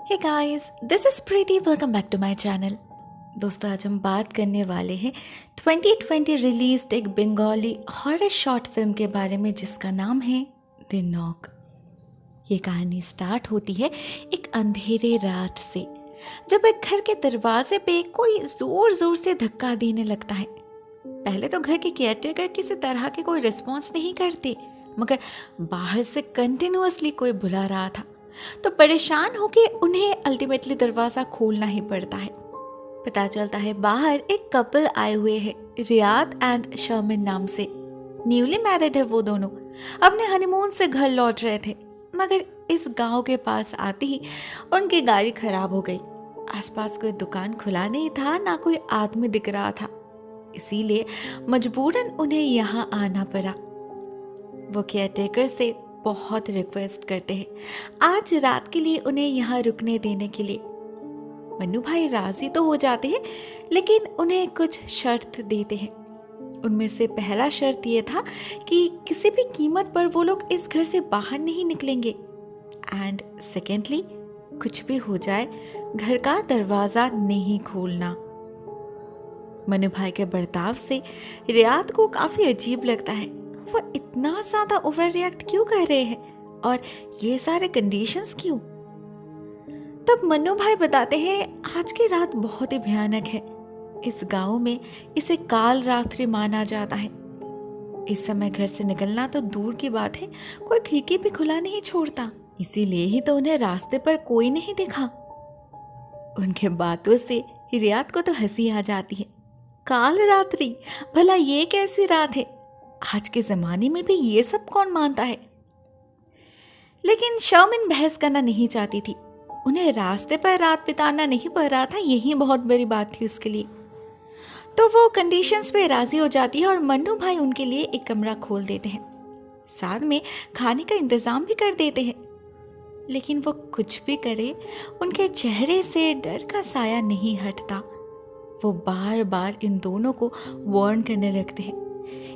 Hey guys, this is Preeti. Welcome back to my channel. दोस्तों, आज हम बात करने वाले हैं 2020 रिलीज्ड एक बंगाली हॉरर शॉर्ट फिल्म के बारे में जिसका नाम है द नॉक। ये कहानी स्टार्ट होती है एक अंधेरे रात से, जब एक घर के दरवाजे पे कोई जोर जोर से धक्का देने लगता है। पहले तो घर के केयरटेकर किसी तरह के कोई रिस्पॉन्स नहीं करते, मगर बाहर से कंटिन्यूअसली कोई बुला रहा था, तो परेशान होके उन्हें अल्टीमेटली दरवाजा खोलना ही पड़ता है। पता चलता है बाहर एक कपल आए हुए हैं, रियाद एंड शर्मिन नाम से। न्यूली मैरिड है वो दोनों, अपने हनीमून से घर लौट रहे थे, मगर इस गांव के पास आते ही उनकी गाड़ी खराब हो गई। आसपास कोई दुकान खुला नहीं था, ना कोई आदमी दिख रहा था, इसीलिए मजबूरन उन्हें यहाँ आना पड़ा। वो केयरटेकर से बहुत रिक्वेस्ट करते हैं आज रात के लिए उन्हें यहाँ रुकने देने के लिए। मन्नू भाई राजी तो हो जाते हैं, लेकिन उन्हें कुछ शर्त देते हैं। उनमें से पहला शर्त ये था कि किसी भी कीमत पर वो लोग इस घर से बाहर नहीं निकलेंगे, एंड सेकेंडली, कुछ भी हो जाए घर का दरवाजा नहीं खोलना। मन्नू भाई के बर्ताव से रियाद को काफी अजीब लगता है। वो इतना ज्यादा ओवर रिएक्ट क्यों कर रहे हैं, और ये सारे कंडीशंस क्यों? तब मन्नू भाई बताते हैं आज की रात बहुत ही भयानक है। इस गांव में इसे काल रात्रि माना जाता है। इस समय घर से निकलना तो दूर की बात है, कोई खिड़की भी खुला नहीं छोड़ता, इसीलिए ही तो उन्हें रास्ते पर कोई नहीं दिखा। उनके बातों से रियाद को तो हंसी आ जाती है। काल रात्रि, भला ये कैसी रात है? आज के जमाने में भी ये सब कौन मानता है? लेकिन शर्मिन बहस करना नहीं चाहती थी। उन्हें रास्ते पर रात बिताना नहीं पड़ रहा था, यही बहुत बड़ी बात थी उसके लिए। तो वो कंडीशंस पे राजी हो जाती है और मन्नू भाई उनके लिए एक कमरा खोल देते हैं, साथ में खाने का इंतजाम भी कर देते हैं। लेकिन वो कुछ भी करे, उनके चेहरे से डर का साया नहीं हटता। वो बार बार इन दोनों को वार्न करने लगते हैं।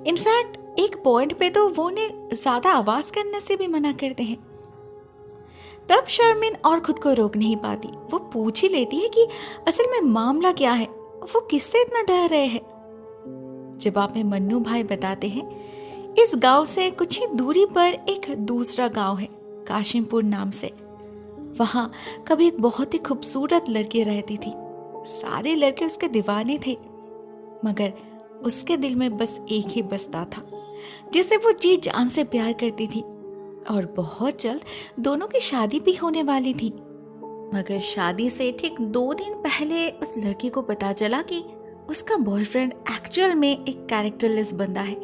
इनफैक्ट एक पॉइंट पे तो वो उन्हें ज्यादा आवाज करने से भी मना करते हैं। तब शर्मिन और खुद को रोक नहीं पाती। वो पूछ ही लेती है कि असल में मामला क्या है, वो किससे इतना डर रहे हैं। जवाब में मन्नू भाई बताते हैं इस गांव से कुछ ही दूरी पर एक दूसरा गांव है, काशिमपुर नाम से। वहां कभी एक बहुत ही खूबसूरत लड़की रहती थी। सारे लड़के उसके दीवाने थे, मगर उसके दिल में बस एक ही बसता था, जिसे वो जी जान से प्यार करती थी, और बहुत जल्द दोनों की शादी भी होने वाली थी। मगर शादी से ठीक 2 दिन पहले उस लड़की को पता चला कि उसका बॉयफ्रेंड एक्चुअल में एक कैरेक्टरलेस बंदा है।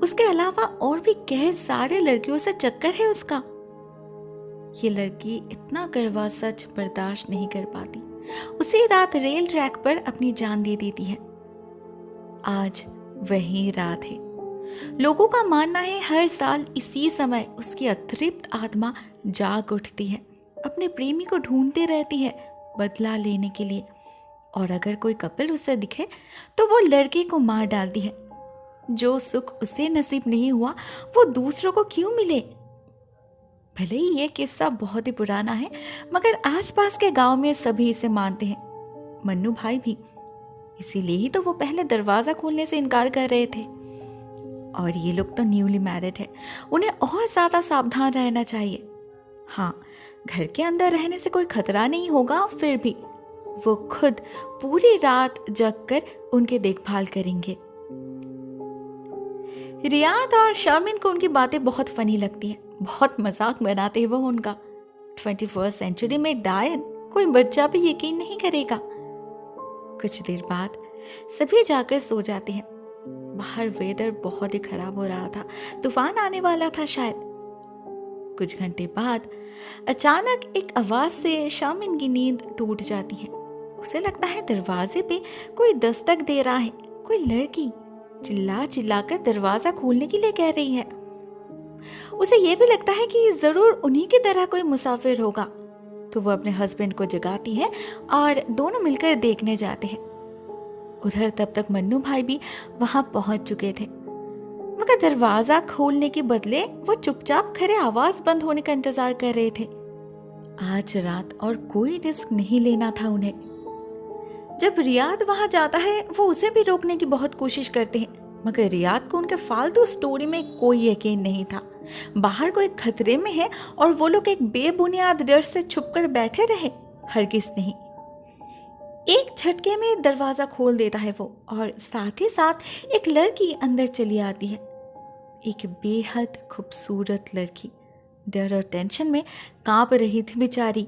उसके अलावा और भी कई सारे लड़कियों से चक्कर है उसका। ये लड़की इतना कड़वा सच बर्दाश्त नहीं कर पाती। उसी रात रेल ट्रैक पर अपनी जान दे देती है। आज वही रात है। लोगों का मानना है हर साल इसी समय उसकी अतृप्त आत्मा जाग उठती है, अपने प्रेमी को ढूंढते रहती है बदला लेने के लिए, और अगर कोई कपल उसे दिखे तो वो लड़के को मार डालती है। जो सुख उसे नसीब नहीं हुआ वो दूसरों को क्यों मिले? भले ही ये किस्सा बहुत ही पुराना है, मगर आसपास के गांव में सभी इसे मानते हैं, मन्नू भाई भी। इसीलिए ही तो वो पहले दरवाजा खोलने से इनकार कर रहे थे। और ये लोग तो न्यूली मैरिड है, उन्हें और ज्यादा सावधान रहना चाहिए। हाँ, घर के अंदर रहने से कोई खतरा नहीं होगा, फिर भी वो खुद पूरी रात जगकर उनकी देखभाल करेंगे। रियाद और शर्मिन को उनकी बातें बहुत फनी लगती है, बहुत मजाक बनाते हैं वो उनका। 21st सेंचुरी में डायन कोई बच्चा भी यकीन नहीं करेगा। कुछ देर बाद सभी जाकर सो जाते हैं। बाहर वेदर बहुत ही खराब हो रहा था, तूफान आने वाला था शायद। कुछ घंटे बाद अचानक एक आवाज से शर्मिन की नींद टूट जाती है। उसे लगता है दरवाजे पे कोई दस्तक दे रहा है। कोई लड़की चिल्ला चिल्ला कर दरवाजा खोलने के लिए कह रही है। उसे यह भी लगता है कि जरूर उन्हीं की तरह कोई मुसाफिर होगा, तो वो अपने हस्बैंड को जगाती है और दोनों मिलकर देखने जाते हैं। उधर तब तक मन्नू भाई भी वहां पहुंच चुके थे, मगर दरवाजा खोलने के बदले वो चुपचाप खड़े आवाज बंद होने का इंतजार कर रहे थे। आज रात और कोई रिस्क नहीं लेना था उन्हें। जब रियाद वहां जाता है वो उसे भी रोकने की बहुत कोशिश करते हैं, मगर रियाद को उनके फालतू स्टोरी में कोई यकीन नहीं था। बाहर कोई खतरे में है और वो लोग एक बेबुनियाद डर से छुपकर बैठे रहे, हरगिज नहीं। एक झटके में दरवाजा खोल देता है वो, और साथ ही साथ एक लड़की अंदर चली आती है। एक बेहद खूबसूरत लड़की, डर और टेंशन में कांप रही थी बेचारी।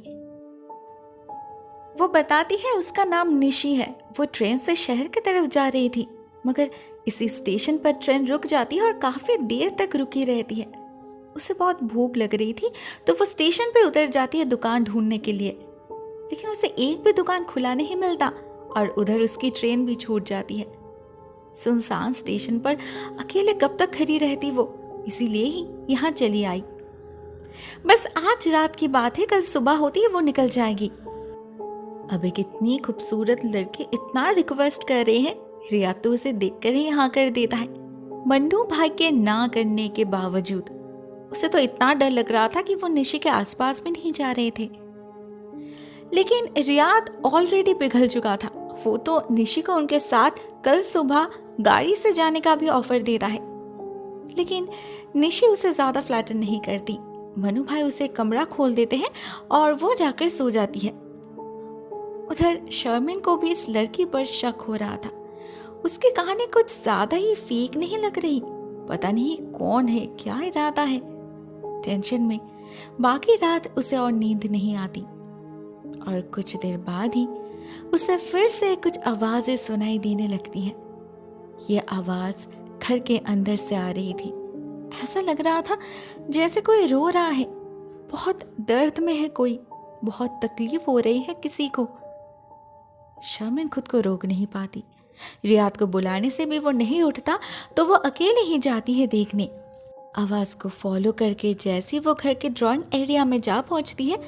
वो बताती है उसका नाम निशी है। वो ट्रेन से शहर की तरफ जा रही थी, मगर इसी स्टेशन पर ट्रेन रुक जाती है और काफी देर तक रुकी रहती है। उसे बहुत भूख लग रही थी तो वो स्टेशन पे उतर जाती है दुकान ढूंढने के लिए, लेकिन उसे एक भी दुकान खुला नहीं मिलता और उधर उसकी ट्रेन भी छूट जाती है। सुनसान स्टेशन पर अकेले कब तक खड़ी रहती वो, इसीलिए ही यहाँ चली आई। बस आज रात की बात है, कल सुबह होती है वो निकल जाएगी। अब एक इतनी खूबसूरत लड़की इतना रिक्वेस्ट कर रहे हैं, रियाद तो उसे देखकर ही हाँ कर देता है। मन्नू भाई के ना करने के बावजूद उसे तो इतना डर लग रहा था कि वो निशी के आसपास भी नहीं जा रहे थे। लेकिन रियाद ऑलरेडी पिघल चुका था। वो तो निशी को उनके साथ कल सुबह गाड़ी से जाने का भी ऑफर देता है, लेकिन निशी उसे ज्यादा फ्लैटन नहीं करती। मन्नू भाई उसे कमरा खोल देते हैं और वो जाकर सो जाती है। उधर शर्मिन को भी इस लड़की पर शक हो रहा था। उसकी कहानी कुछ ज्यादा ही फेक नहीं लग रही। पता नहीं कौन है, क्या इरादा है। टेंशन में बाकी रात उसे और नींद नहीं आती, और कुछ देर बाद ही उसे फिर से कुछ आवाजें सुनाई देने लगती हैं। ये आवाज घर के अंदर से आ रही थी। ऐसा लग रहा था जैसे कोई रो रहा है, बहुत दर्द में है कोई, बहुत तकलीफ हो रही है किसी को। शर्मिन खुद को रोक नहीं पाती। रियाद को बुलाने से भी वो नहीं उठता तो वो अकेले ही जाती है देखने। आवाज को फॉलो करके जैसे वो घर के ड्राइंग एरिया में जा पहुंचती है,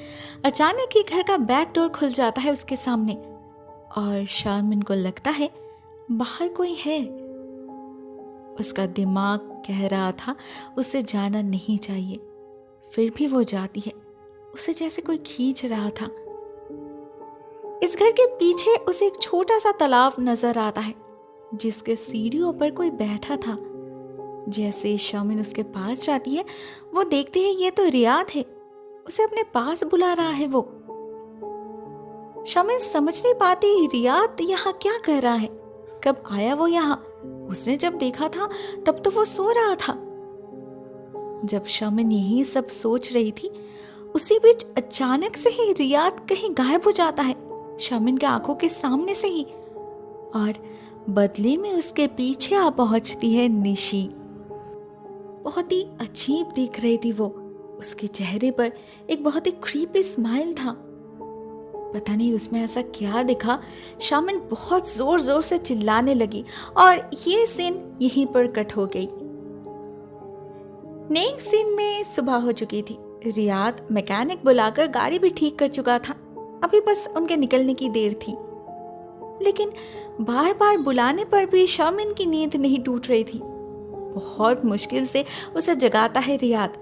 अचानक ही घर का बैक डोर खुल जाता है उसके सामने, और शर्मिन को लगता है बाहर कोई है। उसका दिमाग कह रहा था उसे जाना नहीं चाहिए, फिर भी वो जाती है। उसे जैसे कोई खींच रहा था। इस घर के पीछे उसे एक छोटा सा तालाब नजर आता है, जिसके सीढ़ियों पर कोई बैठा था। जैसे शर्मिन उसके पास जाती है, वो देखती है ये तो रियाद है, उसे अपने पास बुला रहा है वो। शर्मिन समझ नहीं पाती रियाद यहाँ क्या कर रहा है, कब आया वो यहाँ। उसने जब देखा था तब तो वो सो रहा था। जब शर्मिन यही सब सोच रही थी, उसी बीच अचानक से ही रियाद कहीं गायब हो जाता है, शर्मिन के आंखों के सामने से ही, और बदले में उसके पीछे आ पहुंचती है निशी। बहुत ही अजीब दिख रही थी वो। उसके चेहरे पर एक बहुत ही क्रीपी स्माइल था। पता नहीं उसमें ऐसा क्या दिखा। शर्मिन बहुत जोर जोर से चिल्लाने लगी और ये सीन यहीं पर कट हो गई। नेक्स्ट सीन में सुबह हो चुकी थी। रियाद मैकेनिक बुलाकर गाड़ी भी ठीक कर चुका था। अभी बस उनके निकलने की देर थी, लेकिन बार बार बुलाने पर भी शर्मिन की नींद नहीं टूट रही थी। बहुत मुश्किल से उसे जगाता है रियाद।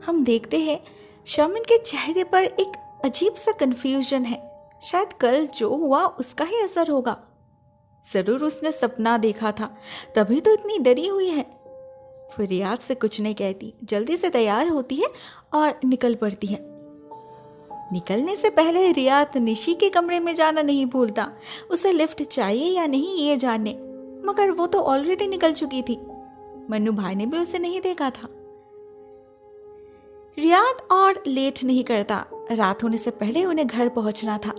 हम देखते हैं शर्मिन के चेहरे पर एक अजीब सा कंफ्यूजन है। शायद कल जो हुआ उसका ही असर होगा। जरूर उसने सपना देखा था, तभी तो इतनी डरी हुई है। वो रियाद से कुछ नहीं कहती, जल्दी से तैयार होती है और निकल पड़ती है। निकलने से पहले रियाद निशी के कमरे में जाना नहीं भूलता। उसे लिफ्ट चाहिए या नहीं ये जानने, मगर वो तो ऑलरेडी निकल चुकी थी। मन्नू भाई ने भी उसे नहीं देखा था। रियाद और लेट नहीं करता। रात होने से पहले उन्हें घर पहुंचना था,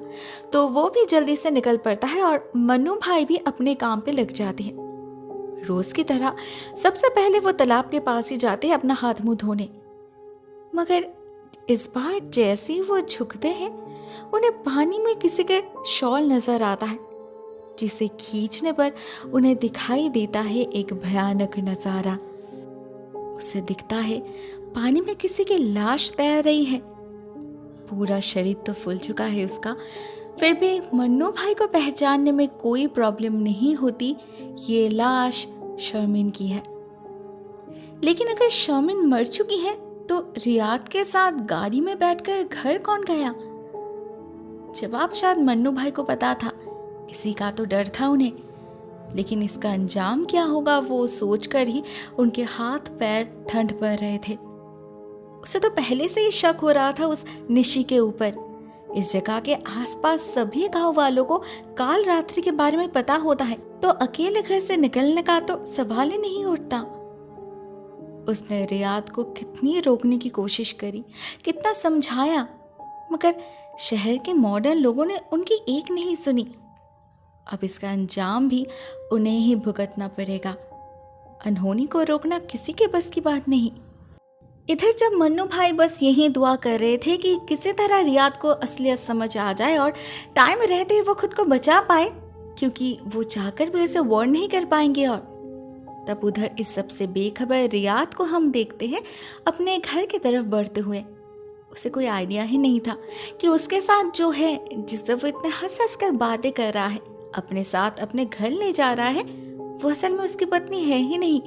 तो वो भी जल्दी से निकल पड़ता है और मन्नू भाई भी अपने काम पे लग जाते हैं। रोज की तरह सबसे पहले वो तालाब के पास ही जाते हैं अपना हाथ मुंह धोने, मगर इस बार जैसे ही वो झुकते हैं, उन्हें पानी में किसी के शॉल नजर आता है, जिसे खींचने पर उन्हें दिखाई देता है एक भयानक नजारा। उसे दिखता है पानी में किसी की लाश तैर रही है। पूरा शरीर तो फूल चुका है उसका, फिर भी मन्नू भाई को पहचानने में कोई प्रॉब्लम नहीं होती। ये लाश शर्मिन की है। लेकिन अगर शर्मिन मर चुकी है तो रियाद के साथ गाड़ी में बैठकर घर कौन गया? जवाब शायद मन्नू भाई को पता था, इसी का तो डर था उन्हें। लेकिन इसका अंजाम क्या होगा वो सोचकर ही उनके हाथ पैर ठंड पड़ रहे थे। उसे तो पहले से ही शक हो रहा था उस निशी के ऊपर। इस जगह के आसपास सभी गांव वालों को काल रात्रि के बारे में पता होता है, तो अकेले घर से निकलने का तो सवाल ही नहीं उठता। उसने रियाद को कितनी रोकने की कोशिश करी, कितना समझाया, मगर शहर के मॉडर्न लोगों ने उनकी एक नहीं सुनी। अब इसका अंजाम भी उन्हें ही भुगतना पड़ेगा। अनहोनी को रोकना किसी के बस की बात नहीं। इधर जब मन्नू भाई बस यही दुआ कर रहे थे कि किसी तरह रियाद को असलियत समझ आ जाए और टाइम रहते वो खुद को बचा पाए, क्योंकि वो चाहकर भी उसे वार्न नहीं कर पाएंगे। और तब उधर इस सबसे बेखबर रियाद को हम देखते हैं अपने घर की तरफ बढ़ते हुए। उसे कोई आइडिया ही नहीं था कि उसके साथ जो है, जिससे वो इतने हंस हंस कर बातें कर रहा है, अपने साथ अपने घर ले जा रहा है, वो असल में उसकी पत्नी है ही नहीं,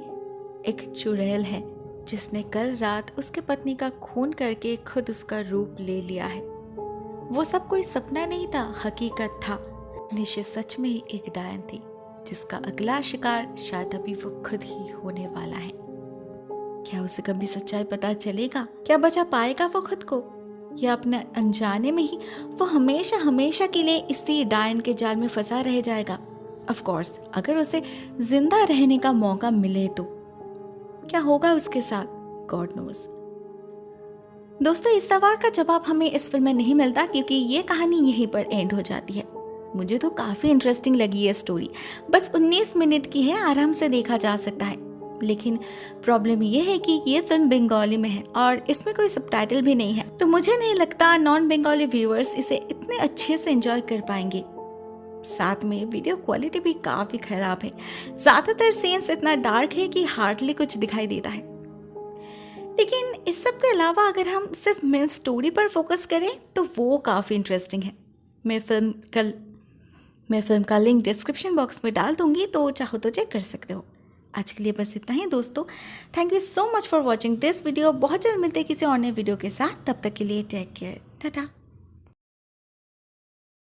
एक चुड़ैल है जिसने कल रात उसके पत्नी का खून करके खुद उसका रूप ले लिया है। वो सब कोई सपना नहीं था, हकीकत था। निशि सच में ही एक डायन थी जिसका अगला शिकार शायद अभी वो खुद ही होने वाला है। क्या उसे कभी सच्चाई पता चलेगा? क्या बचा पाएगा वो खुद को, या अपने अनजाने में ही वो हमेशा हमेशा के लिए इसी डायन के जाल में फंसा रह जाएगा? ऑफ कोर्स अगर उसे जिंदा रहने का मौका मिले तो क्या होगा उसके साथ, गॉड नोज। दोस्तों, इस सवाल का जवाब हमें इस फिल्म में नहीं मिलता, क्योंकि ये कहानी यहीं पर एंड हो जाती है। मुझे तो काफी इंटरेस्टिंग लगी है स्टोरी। बस 19 मिनट की है, आराम से देखा जा सकता है। लेकिन प्रॉब्लम ये है कि ये फिल्म बंगाली में है और इसमें कोई सबटाइटल भी नहीं है, तो मुझे नहीं लगता नॉन बंगाली व्यूअर्स इसे इतने अच्छे से एंजॉय कर पाएंगे। साथ में वीडियो क्वालिटी भी काफी खराब है। ज्यादातर सीन्स इतना डार्क है कि हार्डली कुछ दिखाई देता है। लेकिन इस सब के अलावा अगर हम सिर्फ मेन स्टोरी पर फोकस करें तो वो काफी इंटरेस्टिंग है। मैं फिल्म का लिंक डिस्क्रिप्शन बॉक्स में डाल दूंगी, तो चाहो तो चेक कर सकते हो। आज के लिए बस इतना ही दोस्तों। Thank you so much for watching this video. बहुत जल्द मिलते हैं किसी और नए वीडियो के साथ। तब तक के लिए टेक केयर, टाटा।